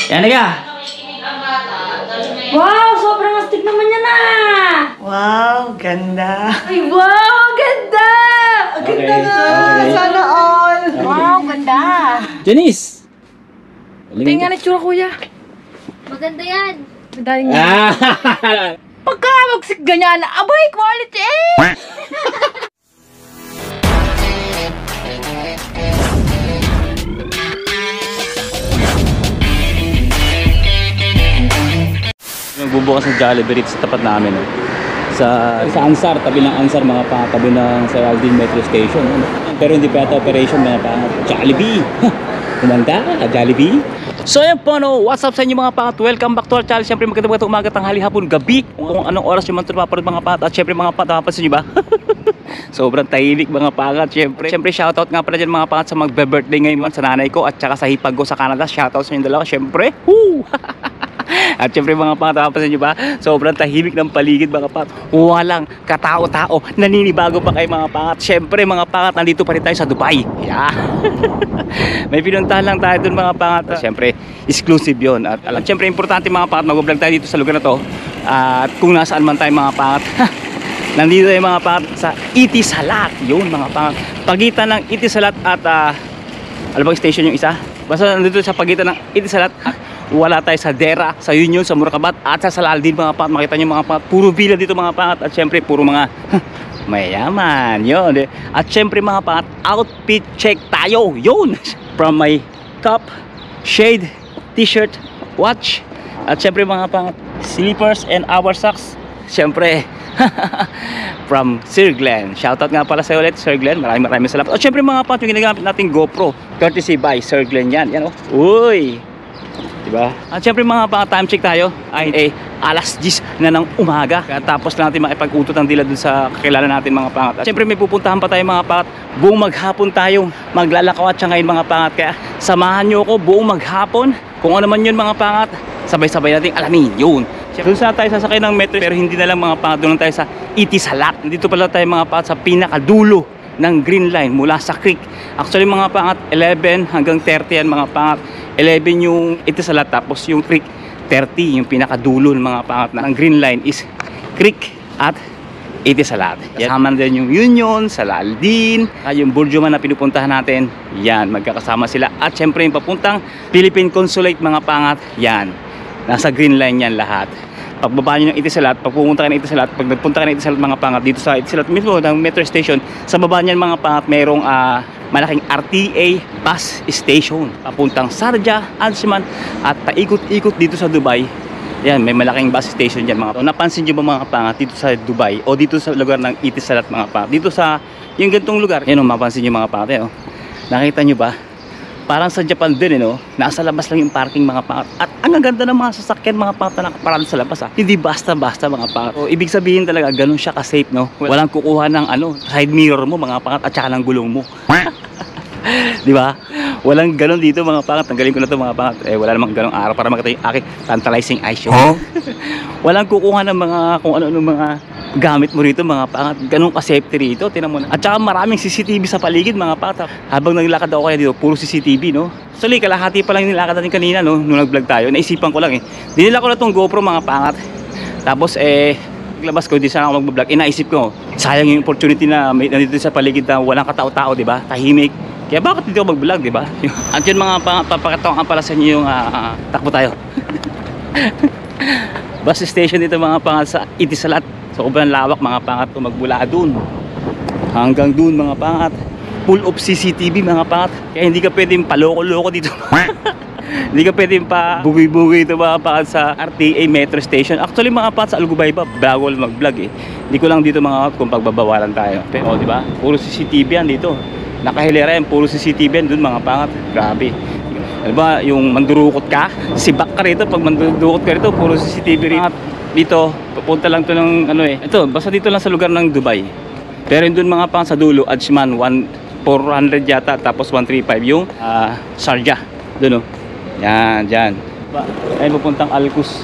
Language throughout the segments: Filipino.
Yan na ka. Wow, sobrang astig naman yan ah! Wow, ganda. Ay, wow, ganda! Ang ganda nga! Sana all. Wow, ganda! Janice! Tingnan na tsura, kuya. Maganda yan. Madaling nga. Pagka magsik ganyan, abay, quality eh! Nagbubukas ng Jollibee sa tapat namin. Sa Ansar, tabi ng Ansar, mga tabi ng sa Aldin Metro Station. Pero hindi pa ito operation, mga Jollibee. Kumanda ka, Jollibee. So yan po, no, what's up sa inyo mga pangat? Welcome back to our channel. Siyempre magandang umaga, tanghali, hapon, gabi. Kung anong oras yung man ito napaparod mga pangat. At siyempre mga pangat, napapansin nyo ba? Sobrang tahimik mga pangat. Siyempre shoutout nga pala dyan mga pangat sa magbe-birthday ngayon sa nanay ko at saka sa hipag ko sa Canada. Shoutout sa inyo dalawa, siyempre. Woo! At syempre mga pangat, napapansin nyo ba? Sobrang tahimik ng paligid mga pangat. Walang katao-tao, naninibago pa kayo mga pangat. Syempre mga pangat, nandito pa rin tayo sa Dubai. Yeah. May pinuntahan lang tayo dun mga pangat. Syempre, exclusive yon. At syempre importante mga pangat, mag-vlog tayo dito sa lugar na to. At kung nasaan man tayo mga pangat, nandito tayo mga pangat sa Etisalat. Yun mga pangat, pagitan ng Etisalat at ano bang station yung isa? Basta nandito sa pagitan ng Etisalat at wala tayo sa Dera, sa Union, sa Murakabat at sa Saladin mga pangat. Makita nyo mga pangat, puro villa dito mga pangat. At syempre puro mga mayaman yun. At syempre mga pangat, outfit check tayo. Yun, from my cup, shade, t-shirt, watch. At syempre mga pangat, slippers and our socks. Syempre from Sir Glenn. Shoutout nga pala sa ulit Sir Glenn, maraming salamat. At syempre mga pangat, yung ginagamit nating GoPro, courtesy by Sir Glenn yan. Yan o, uy, diba? At syempre mga pangat, time check tayo ay alas 10 na ng umaga. Kaya tapos lang natin makipag-utot ang dila dun sa kakilala natin mga pangat. At syempre may pupuntahan pa tayo mga pangat. Buong maghapon tayong maglalakawat siya ngayon mga pangat. Kaya samahan nyo ako buong maghapon. Kung ano man yun mga pangat, sabay-sabay natin alamin yun. Doon sa tayo sasakay ng metro, pero hindi na lang mga pangat, doon lang tayo sa Etisalat. Dito pala tayo mga pangat sa pinakadulo ng Green Line mula sa creek. Actually mga pangat, 11 hanggang 30 yan mga pangat. 11 yung Etisalat, tapos yung creek 30, yung pinakadulo ng mga pangat ng Green Line is creek at Etisalat. Kasama din yung Union, Saladin, yung Burjuman na pinupuntahan natin. Yan, magkakasama sila. At syempre yung papuntang Philippine Consulate mga pangat, yan, nasa Green Line yan lahat. Pagbaba nyo ng Etisalat, pag pumunta ka ng Etisalat, pag nagpunta ka ng Etisalat mga pangat, dito sa Etisalat mismo ng metro station, sa baba niyan mga pangat merong malaking RTA bus station papuntang Sharjah, Ajman at paikot-ikot dito sa Dubai. Yan, may malaking bus station dyan mga pangat. Napansin nyo ba mga pangat dito sa Dubai o dito sa lugar ng Etisalat mga pangat, dito sa yung gantong lugar, yan o, mapansin nyo mga pangat, yan o, nakita nyo ba? Parang sa Japan din, nasa labas lang yung parking mga pangat. At ang ganda ng mga sasakyan mga pangat na nakaparado sa labas. Hindi basta-basta mga pangat. So, ibig sabihin talaga, ganun siya ka-safe, no? Walang kukuha ng side mirror mo mga pangat at saka ng gulong mo. Di ba? Walang ganun dito mga pangat. Tanggalin ko na to mga pangat. Wala namang ganung araw para makita yung aking tantalizing eyes show. Walang kukuha ng mga kung ano-ano mga gamit mo rito mga pangat. Ganun ka-safety rito, tinan mo na. At saka maraming CCTV sa paligid mga pangat. Habang naglakad ako kaya dito, puro CCTV, no? Actually, kalahati pa lang yung nilakad natin kanina, no? Nung nag-vlog tayo, naisipan ko lang dinila ko na tong GoPro mga pangat. Tapos naglabas ko, hindi sana ako mag-vlog. Naisip ko, sayang yung opportunity na may nandito sa paligid na walang katao-tao, di ba? Tahimik. Kaya bakit dito ako mag-vlog, di ba? At yun mga pangat, papakita ko pala sa inyo yung takbo tayo. Bus station dito mga pangat sa Etisalat. Sobrang lawak mga pangat, magmula dun hanggang dun mga pangat, full of CCTV mga pangat. Kaya hindi ka pwedeng paloko-loko dito. Hindi ka pwedeng pa bugi-bugi ito mga pangat sa RTA Metro Station. Actually mga pangat, sa Algubay pa bago mag-vlog Hindi ko lang dito mga pangat kung pagbabawalan tayo. Pero di ba? Puro CCTV yan dito. Nakahilera yan, puro CCTV yan dun mga pangat. Grabe. Ano ba, yung mandurukot ka, sibak ka rito. Pag mandurukot ka rito, puro CCTV rin. Dito, papunta lang to ng ito, basta dito lang sa lugar ng Dubai. Pero yun dun mga pang sa dulo, Ajman, 400 yata, tapos 135 yung Sharjah. Dun yan, dyan. Ay pupuntang Alcus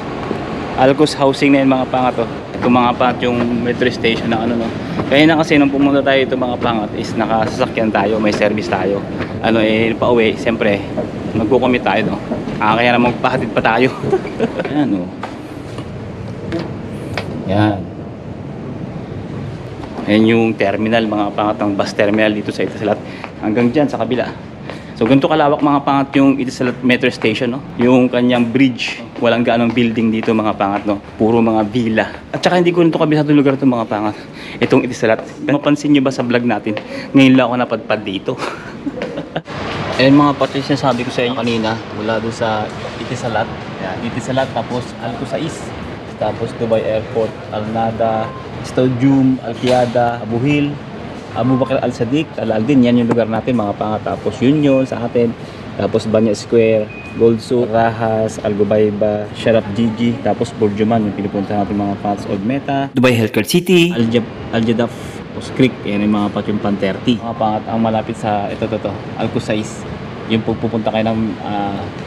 housing na yun mga pangat to. Ito mga pangat yung metro station na Kaya na kasi nung pumunta tayo ito mga pangat is nakasasakyan tayo, may service tayo. Pauwi, siyempre magkukumit tayo Kaya naman magpahatid pa tayo. Ayan o. Yan. Ayan yung terminal, mga pangat ng bus terminal dito sa Itisalat. Hanggang dyan sa kabila. So ganito kalawak mga pangat yung Itisalat Metro Station, no? Yung kanyang bridge, walang gaanong building dito mga pangat, no? Puro mga villa. At saka hindi ko nito kabisado lugar ito mga pangat. Itong Itisalat. Mapansin nyo ba sa vlog natin? Ngayon lang ako napadpad dito. Ayan mga patis na sabi ko sa inyo kanina, mula doon sa Itisalat. Ayan, Itisalat, tapos Alcosais, tapos Dubai Airport, Alnada, Stadium, Alquiada, Abu Hil, Abu Bakr Al-Sadiq, Al-Aldin, yan yung lugar natin mga pangat. Tapos Union sa atin, tapos Banya Square, Gold Souk, Rahas, Al-Gubayba, Sharaf Gigi, tapos Burjuman yung pinupunta natin mga pangat sa Old Meta, Dubai Healthcare City, Al-Jadaf, tapos Creek, yan yung mga pangat yung Pan 30. Mga pangat ang malapit sa ito, Alcosais, yung pupunta kayo ng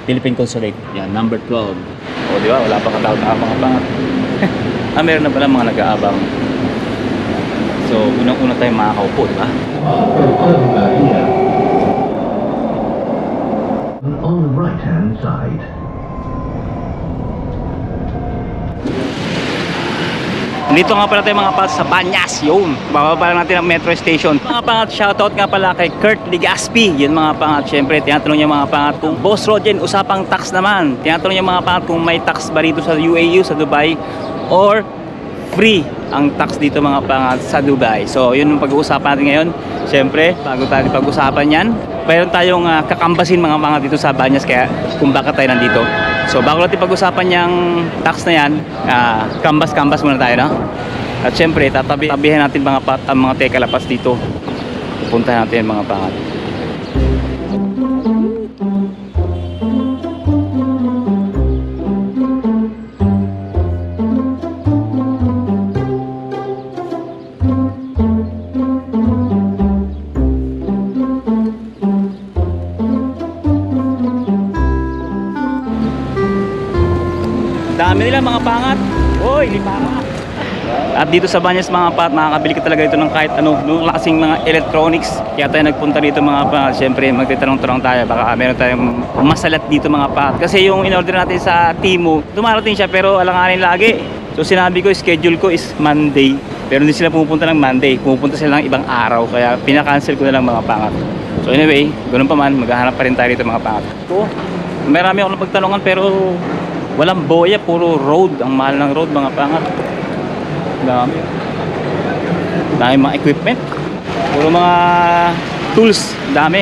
Philippine Consulate, yan, number 12. O di ba, wala pa katawag na mga pangat. Meron na pala mga nag-aabang. So, unang-una tayong makakaupo, di ba? On the right-hand side. Dito nga pala tayo mga pangat sa Banyas, yun. Bababa lang natin ang metro station. Mga pangat, shoutout nga pala kay Kurt Ligaspi. Yun mga pangat, syempre, tinatanong niya mga pangat kung Boss Rogen, usapang tax naman. Tinatanong niya mga pangat kung may tax ba rito sa UAU, sa Dubai, or free ang tax dito mga pangat sa Dubai. So yun yung pag-uusapan natin ngayon. Siyempre, bago tayo pag-usapan yan, mayroon tayong kakambasin mga pangat dito sa Banyas, kaya kung bakit tayo nandito. So bago natin pag-usapan yung tax na yan, kambas muna tayo, no? At siyempre, tabihan natin ang mga tekalapas dito. Pupuntahan natin mga pangat. Dami nila mga pangat. Hoy, lipa. At dito sa Banyas mga pangat, makakabili ka talaga dito ng kahit ano, nung klaseng mga electronics. Kaya tayo nagpunta dito mga pangat. Siyempre, magtitanong-tanong tayo. Baka meron tayong masalat dito mga pangat. Kasi yung in-order natin sa Temu, dumarating siya pero alanganin lagi. So sinabi ko, schedule ko is Monday. Pero hindi sila pumupunta ng Monday. Pumupunta sila ng ibang araw. Kaya pinakancel ko na lang mga pangat. So anyway, ganun pa man, maghahanap pa rin tayo dito mga pangat. So, marami akong napagtanungan pero walang boya, puro road. Ang mahal ng road mga pangat. Dami mga equipment, puro mga tools, dami.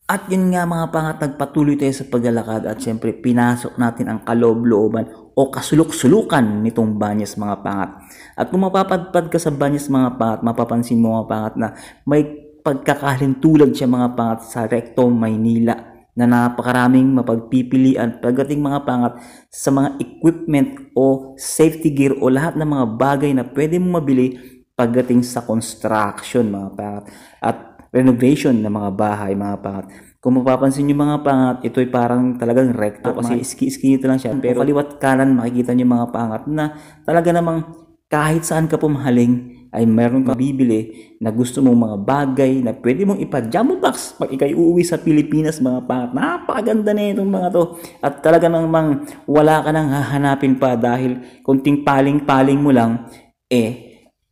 At yun nga mga pangat, nagpatuloy tayo sa paglalakad at syempre pinasok natin ang kaloob-looban o kasulok-sulukan nitong Banyas mga pangat. At kung mapapadpad ka sa Banyas mga pangat, mapapansin mo mga pangat na may pagkakahalintulad siya mga pangat sa Recto, Maynila, na napakaraming mapagpipilian pagdating mga pangat sa mga equipment o safety gear o lahat ng mga bagay na pwede mong mabili pagdating sa construction mga pangat at renovation ng mga bahay mga pangat. Kung mapapansin nyo mga pangat, ito ay parang talagang recto kasi ski-ski ito lang siya, pero kaliwat kanan makikita nyo mga pangat na talaga namang kahit saan ka pumahaling ay meron kang bibili na gusto mong mga bagay na pwede mong ipa-jumbo box pag ikay uuwi sa Pilipinas mga pangat. Napakaganda na itong mga to at talaga namang wala ka nang hahanapin pa dahil kunting paling-paling mo lang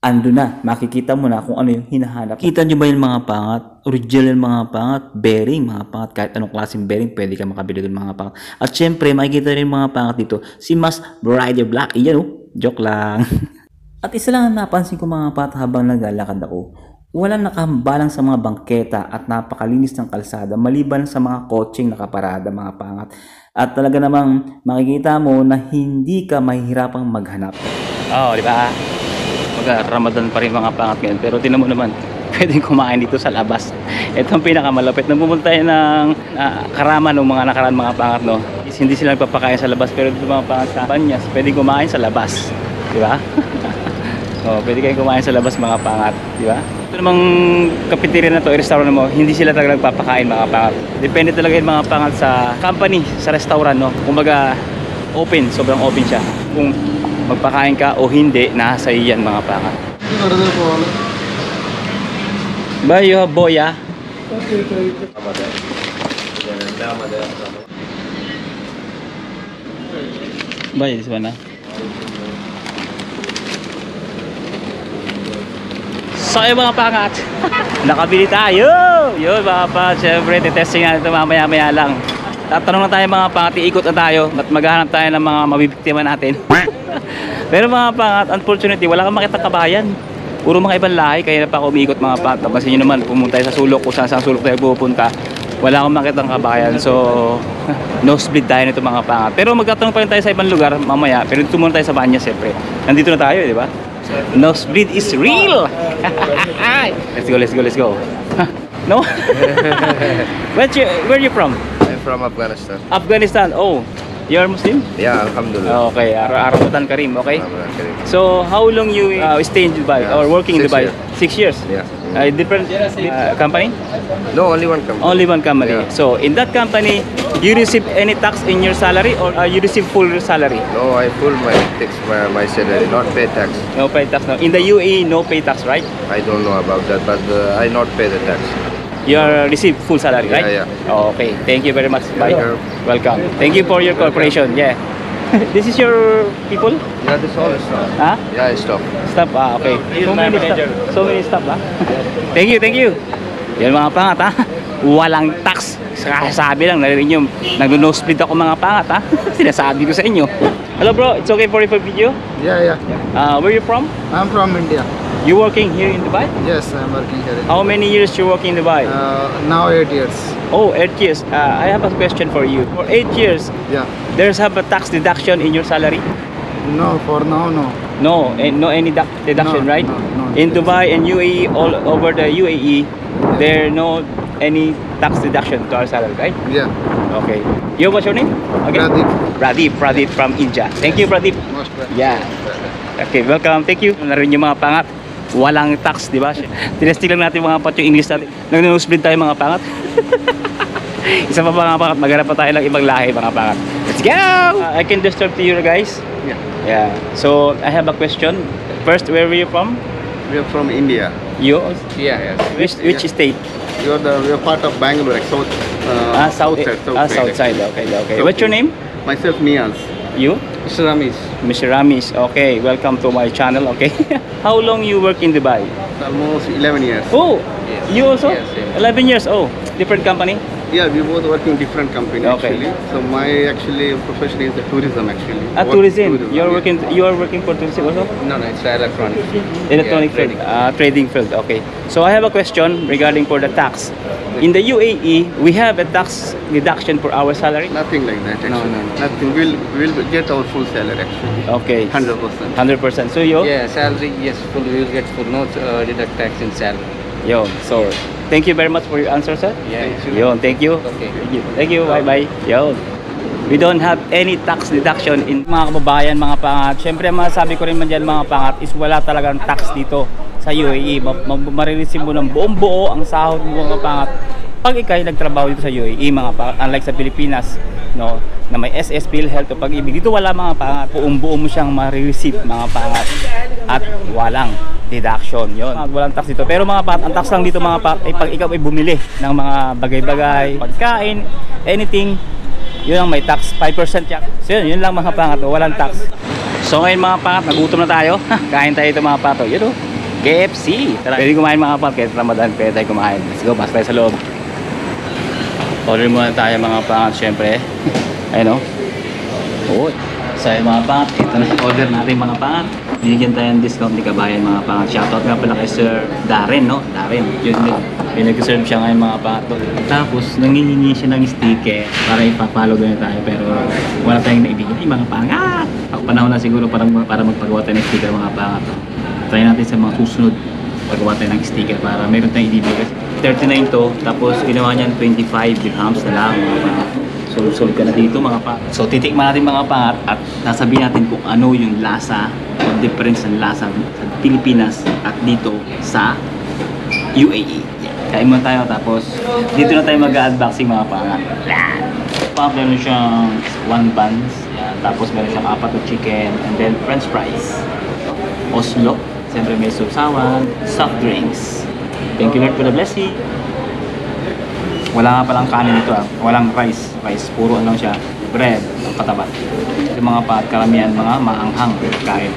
ando na, makikita mo na kung ano yung hinahanap. Kita nyo ba yung mga pangat? Original mga pangat, bearing mga pangat, kahit anong klaseng bearing pwede ka makabili doon mga pangat. At syempre makikita rin mga pangat dito si Mas Rider Black. Iyan joke lang. At isa lang ang napansin ko mga pangat habang naglalakad ako, walang nakahambalang sa mga bangketa at napakalinis ng kalsada maliban sa mga kotseng nakaparada mga pangat. At talaga namang makikita mo na hindi ka mahihirapang maghanap. Di ba? Mag-Ramadan pa rin mga pangat ngayon, pero tinan mo naman, pwedeng kumain dito sa labas. Ito ang pinakamalapit. Nang pumunta tayo ng Karaman ng mga nakaraan mga pangat, no? Hindi sila nagpapakain sa labas, pero dito mga pangat sa Banyas, pwedeng kumain sa labas. Di ba? Pwede kayong kumain sa labas mga pangat, di ba? Ito namang cafeteria na to, restaurant mo, hindi sila talaga nagpapakain mga pangat. Depende talaga yung mga pangat sa company, sa restaurant, no? Kumbaga, open, sobrang open siya. Kung magpakain ka o hindi, nasa iyo yan mga pangat. Bayo, boya. Buy this one, So yung mga pangat, nakabili tayo. Yun mga pangat, syempre titesting natin ito mamaya-maya lang. Tatanong na tayo mga pangat, iikot na tayo at maghahanap tayo ng mga mabibiktima natin. Pero mga pangat, unfortunately, wala kang makita kabayan. Puro mga ibang lahi, kaya na pa ako umiikot mga pangat. Kasi nyo naman, pumunta tayo sa sulok, kung saan sulok tayo pupunta. Wala akong makita ng kabayan, so nosebleed tayo nito mga pangat. Pero magtatanong pa rin tayo sa ibang lugar mamaya. Pero dito muna tayo sa Banyas syempre. Nandito na tayo, di ba? Nosebleed is real! Let's go. No? Where are you from? I'm from Afghanistan. Afghanistan. Oh, you're Muslim? Yeah, Alhamdulillah. Okay, Ramadan Kareem, okay? Ramadan Kareem. So, how long you stay in Dubai or working in 6 Dubai? years. 6 years? Yeah. Different company? No, only one company. Only one company. Yeah. So, in that company, you receive any tax in your salary or you receive full salary? No, I full my tax, my salary, not pay tax. No pay tax. No. In the UAE, no pay tax, right? I don't know about that, but I not pay the tax. You receive full salary, right? Yeah. Oh, okay. Thank you very much. Bye. Welcome. Welcome. Thank you for your cooperation. Yeah. This is your people? Yeah, this all stop. Huh? Yeah, stop. Stop, okay. So many stop, Thank you. Yan mga pangat, ha? Walang tax. Sabi lang, narinig nyo, nag-nosebleed ako mga pangat, ha? Sinasabi ko sa inyo. Hello bro, it's okay for video? Yeah. Where you from? I'm from India. You working here in Dubai? Yes, I'm working here. How many years you working in Dubai? Now 8 years. Oh, 8 years. I have a question for you. For 8 years, Yeah. there's have a tax deduction in your salary? No, for now, no. No, and no any deduction, No, right? no. In Dubai and UAE, all over the UAE, there no any tax deduction to our salary, right? Yeah. Okay. You, what's your name? Okay. Pradeep from India. Thank you, Pradeep. Most welcome. Yeah. Okay, welcome. Thank you. Narin yung mga pangat. Walang tax, di ba? Tinesting lang natin mga pat yung English natin. Nag-nosebleed tayo mga pangat. Isa pa mga pangat, maghanap pa tayo ng ibang lahi mga pangat. Let's go! I can disturb to you guys. Yeah. So, I have a question. First, where were you from? We are from India. You? Yeah, yes. Which state? We are part of Bangalore, like south. South side. Okay. What's your name? Myself, Niaz. You? Mr. Ramesh. Mr. Ramesh. Okay, welcome to my channel. Okay. How long you work in Dubai? Almost 11 years. Oh, you also? Yes, yes. 11 years. Oh, different company. Yeah, we both work in different companies Okay. actually. So my profession is the tourism actually. Tourism. You are working for tourism also? No, it's electronic. Electronic field. Trading field. Okay. So I have a question regarding for the tax. In the UAE, we have a tax deduction for our salary. Nothing like that actually. No. Nothing. We'll get our full salary actually. Okay. 100%. 100%. So you? Yeah, salary, yes, full. We will get full. No deduct tax in salary. Yo. So thank you very much for your answer, sir. Yeah. Yo, thank you. Okay. Thank you. Bye. Yo. We don't have any tax deduction in mga kababayan, mga pangat. Siyempre, masasabi ko rin man dyan mga pangat is wala talagang tax dito sa UAE. Marireceive mo ng buong buo ang sahod mo mga pangat. Pag ikay nagtrabaho dito sa UAE, mga pangat, unlike sa Pilipinas, no, na may SS, PhilHealth o Pag-ibig, dito wala mga pangat. Buong buo mo siyang marireceive mga pangat. At walang deduction yon. Walang tax dito. Pero mga pangat, ang tax lang dito mga pangat ay pag ikaw ay bumili ng mga bagay-bagay, pagkain, anything, yun ang may tax, 5% yan. So yun lang mga pangat, walang tax. So ngayon mga pangat, nagutom na tayo. Kain tayo ito mga pato. Yun o, KFC. Tara, pwede kumain mga pangat, kahit Ramadan, pwede tayo kumain. Let's go, pasok tayo sa loob. Order muna tayo mga pangat, syempre. Ayun o. Oo. So yung mga pangat, ito na yung order natin mga pangat. Binigyan tayo ng discount ni kabayan mga pangat. Shoutout nga pala kay Sir Darren, no? Darren, yun din. Pinag-serve siya ngayon mga pangat. Tapos, nangihingi siya ng sticker para ipapalo doon tayo. Pero wala tayong naibigyan. Ay, mga pangat! Panahon na siguro para magpagawa tayo ng sticker mga pangat. Try natin sa mga susunod paggawa tayo ng sticker para meron tayong ibibigay. 39 to, tapos ginawa niyan 25 dirhams na lang mga pangat. Solve ka na dito mga pangat. So titikman natin mga pangat at sasabihin natin kung ano yung lasa o difference ng lasa sa Pilipinas at dito sa UAE. Kain muna tayo tapos dito na tayo mag-unboxing mga pangat. Meron siyang 1 buns, yan. Tapos meron siyang 4 na chicken and then french fries. Oslo, siyempre may sausawan, soft drinks. Thank you Lord for the blessing. Wala nga palang kanin dito walang rice, puro ano siya, bread, ang katapat. Kasi mga karamihan mga maanghang kain.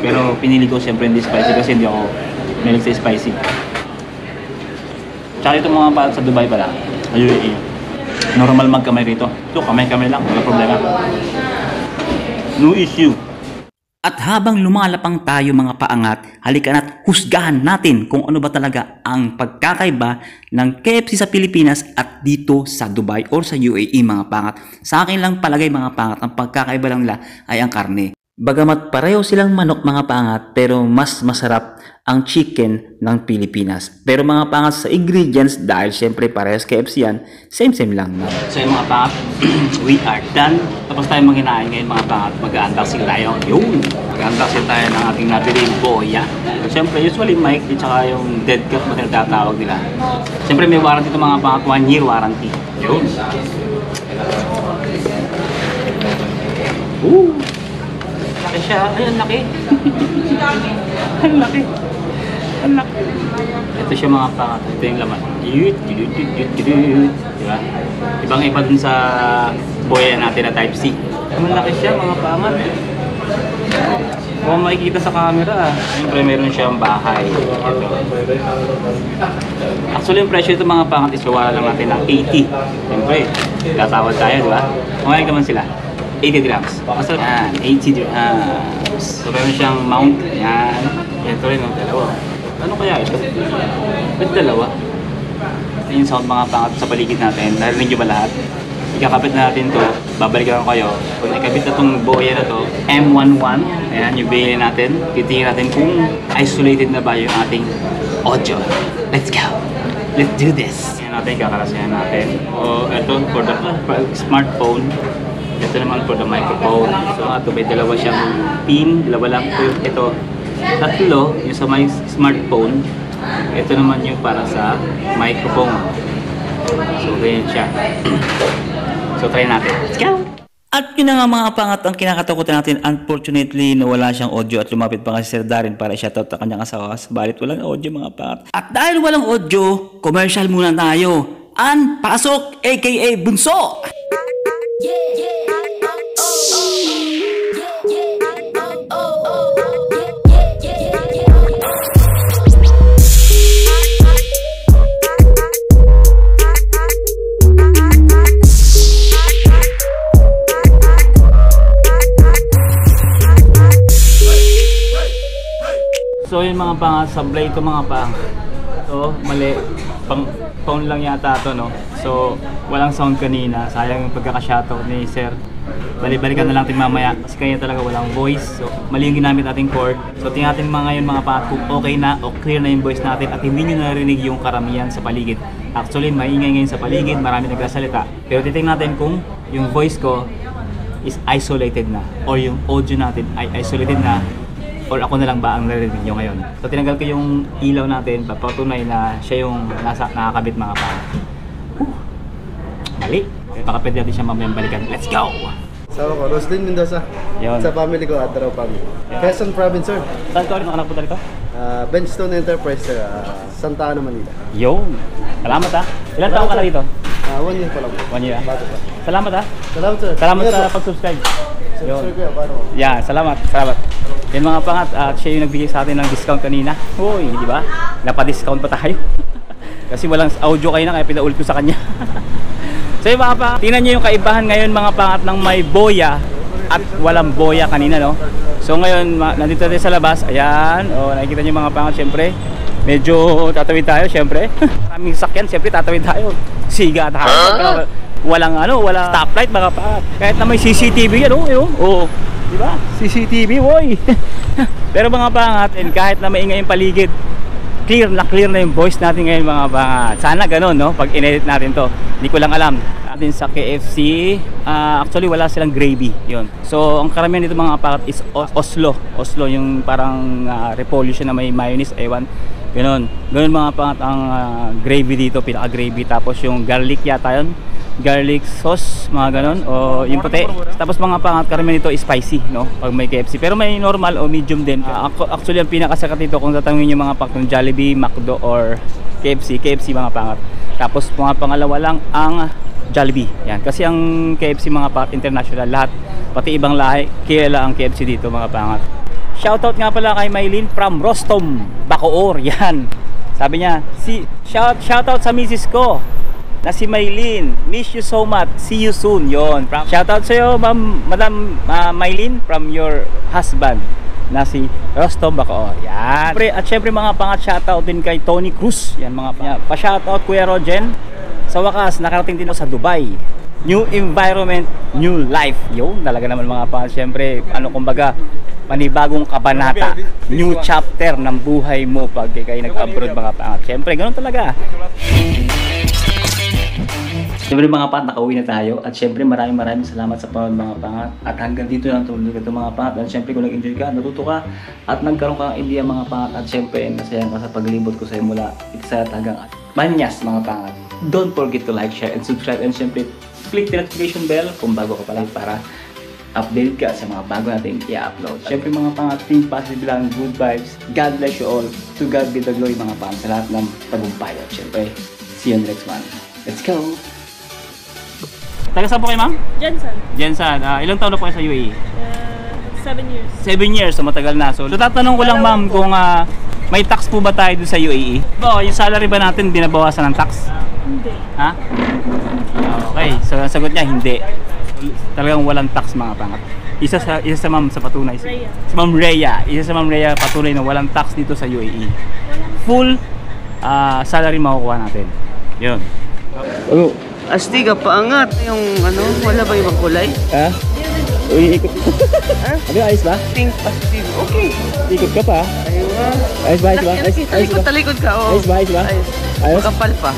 Pero pinili ko siyempre hindi spicy kasi hindi ako mahilig sa spicy. Tsaka ito mga sa Dubai pala, sa UAE, normal magkamay rito. Ito, kamay-kamay lang, wala problema. No issue. At habang lumalapang tayo mga paangat, halika na't husgahan natin kung ano ba talaga ang pagkakaiba ng KFC sa Pilipinas at dito sa Dubai or sa UAE mga pangat. Sa akin lang palagay mga pangat, ang pagkakaiba lang nila ay ang karne. Bagamat pareho silang manok mga pangat, pero mas masarap ang chicken ng Pilipinas. Pero mga pangat sa ingredients, dahil syempre parehas KFC yan, same lang. So yung mga pangat, we are done. Tapos tayo manghinain ngayon mga pangat, mag-unboxing tayo. Yun! Mag-unboxing tayo ng ating napiling boya. Siyempre, usually mic at saka yung dead cat mo tinatawag nila. Siyempre may warranty ito mga pangat, 1 year warranty. Yun! Laki siya. Ay, ang laki. Ang laki. Ang laki. Ito siya mga pangat. Ito yung laman. Diba? Ibang-iba dun sa boya natin na Type C. Ang laki siya mga pangat. Kung makikita sa camera, siyempre meron siyang bahay. Ito. Actually, yung presyo ito mga pangat is wala lang natin ng 80. Siyempre, tatawad tayo, diba? Kumain naman sila. 80 dirhams. Basta yan, 80 dirhams. So, meron siyang mount. Yan. Ito rin, dalawa. Ano kaya ito? Ba't dalawa? Ito yung sound mga pangat sa paligid natin. Narinig nyo ba lahat? Ikakapit natin to. Babalikan ko kayo. Kung ikabit na itong boya na to, M11. Ayan, yung bigay natin. Titingin natin kung isolated na ba yung ating audio. Let's go! Let's do this! Ayan natin, kakarasayan natin. O, ito, for the smartphone. Ito naman for the microphone. So ito may dalawa siyang pin, dalawa lang po. Ito, tatlo yung sa my smartphone. Ito naman yung para sa microphone. So ganyan siya. So try natin. Let's go! At yun na nga mga pangat ang kinakatakutan natin. Unfortunately, nawala siyang audio at lumapit pa kasi Sir Darren para i-shoutout ang kanyang asawa. Balit walang audio mga pangat. At dahil walang audio, commercial muna tayo. An Pasok aka Bunso! So yun mga pangat, sablay ito mga pang. So mali, pang phone lang yata ito no. So walang sound kanina, sayang yung pagkaka-shoutout ni Sir. Bali-balikan na lang natin mamaya kasi kanya talaga walang voice. So mali yung ginamit nating cord. So tingnan natin mga ngayon mga pangat kung okay na o clear na yung voice natin at hindi nyo narinig yung karamihan sa paligid. Actually maingay ngayon sa paligid, marami nagsasalita. Pero titingnan natin kung yung voice ko is isolated na or yung audio natin ay isolated na. Or ako na lang ba ang narinig nyo ngayon? So tinanggal ko yung ilaw natin, papatunay na siya yung nakakabit mga pangat. Mali. Baka pwede natin siya mamayang balikan. Let's go! So ako, Roslyn Mendoza. Yun. Sa family ko, Ataraw family. Yeah. Quezon Province, sir. Saan ka rin anak po dito? Benchstone Enterprise, sir. Santa Ana, Manila. Yun. Salamat ha. Ilan taon ka na dito? 1 year pa lang. 1 year ha? Bago pa. Salamat ha. Salamat, sir. Salamat Yes, sa sir. pag-subscribe. Subscribe ko yan, paano? Yeah, salamat. Salamat. Yan mga pangat, siya yung nagbigay sa atin ng discount kanina. Uy, di ba? Napa-discount pa tayo. Kasi walang audio kayo na kaya pinaulit ko sa kanya. So yung mga pangat, tingnan nyo yung kaibahan ngayon mga pangat ng may boya at walang boya kanina no. So ngayon, nandito tayo sa labas. Ayan, nakikita nyo mga pangat syempre. Medyo tatawid tayo syempre. Maraming sakyan, syempre tatawid tayo. Siga tayo. Walang walang stoplight mga pangat. Kahit na may CCTV yan, oh. Di ba? CCTV, boy. Pero mga pangat, kahit na maingay yung paligid, clear na yung voice natin ngayon mga pangat. Sana ganun, no? Pag in-edit natin to. Hindi ko lang alam. Natin sa KFC, actually wala silang gravy. Yun. So, ang karamihan dito mga pangat is Oslo. Oslo, yung parang repolyo siya na may mayonnaise, ewan. Ganun mga pangat ang gravy dito, pinaka-gravy. Tapos yung garlic yata yun. Garlic sauce, mga ganon, o yung puti. Tapos mga pangat karamihan nito is spicy, no? Pag may KFC. Pero may normal o medium din. Actually, ang pinakasakat dito kung tatanungin yung mga pangat ng Jollibee, McDo, or KFC mga pangat. Tapos mga pangalawa lang ang Jollibee. Yan. Kasi ang KFC mga pangat international, lahat pati ibang lahi, kilala ang KFC dito mga pangat. Shoutout nga pala kay Maylin from Rostom, Bacoor. Yan. Sabi niya, shoutout sa misis ko na si Maylin. Miss you so much. See you soon. Yon. Shoutout sa iyo, Madam Maylin, from your husband na si Rostom Bacoor. Yan. At syempre mga pangat, shoutout din kay Tony Cruz. Yan mga pangat. Pa-shoutout Kuya Rogen. Sa wakas, nakarating din ako sa Dubai. New environment, new life. Yun, talaga naman mga pangat. Syempre, kumbaga, panibagong kabanata, new chapter ng buhay mo pag kayo nag-abroad mga pangat. Siyempre, ganun talaga. Siyempre mga pangat, nakauwi na tayo. At siyempre, maraming salamat sa panood mga pangat. At hanggang dito lang tulog ito mga pangat. At siyempre, kung nag-enjoy ka, natuto ka, at nagkaroon ka ng idea mga pangat. At siyempre, nasayang ka sa paglibot ko sa'yo mula Itsayat hanggang Banyas mga pangat. Don't forget to like, share, and subscribe. And siyempre, click the notification bell kung bago ka pa lang para update ka sa mga bago natin i-upload. Siyempre mga pangat, think positive lang, good vibes. God bless you all. To God be the glory mga pangat sa lahat ng tagumpay. At siyempre, see you on the next one. Let's go! Taga saan po kayo ma'am? Jensen. Jensen. Ilang taon na po kayo sa UAE? 7 years. 7 years, so matagal na. So tatanong ko lang ma'am kung may tax po ba tayo doon sa UAE? Yung salary ba natin binabawasan ng tax? Hindi. Ha? Okay, so ang sagot niya hindi. Talagang walang tax mga pangat. Isa sa ma'am sa patunay. Rhea. Si Ma'am Rhea. Isa sa Ma'am Rhea patunay na walang tax dito sa UAE. Full salary makukuha natin. Yun. Oh, Astig, paangat. Yung wala ba ibang kulay? ha? Uy, ikot. Ha? Abi, ayos ba? Think positive. Okay. Ikot ka pa? Ayun nga. Ayos ba? Ayos ba? Ayos ba? Talikod ka, oh. Ayos ba? Ayos ba? Ayos. Ayos? Makapal pa.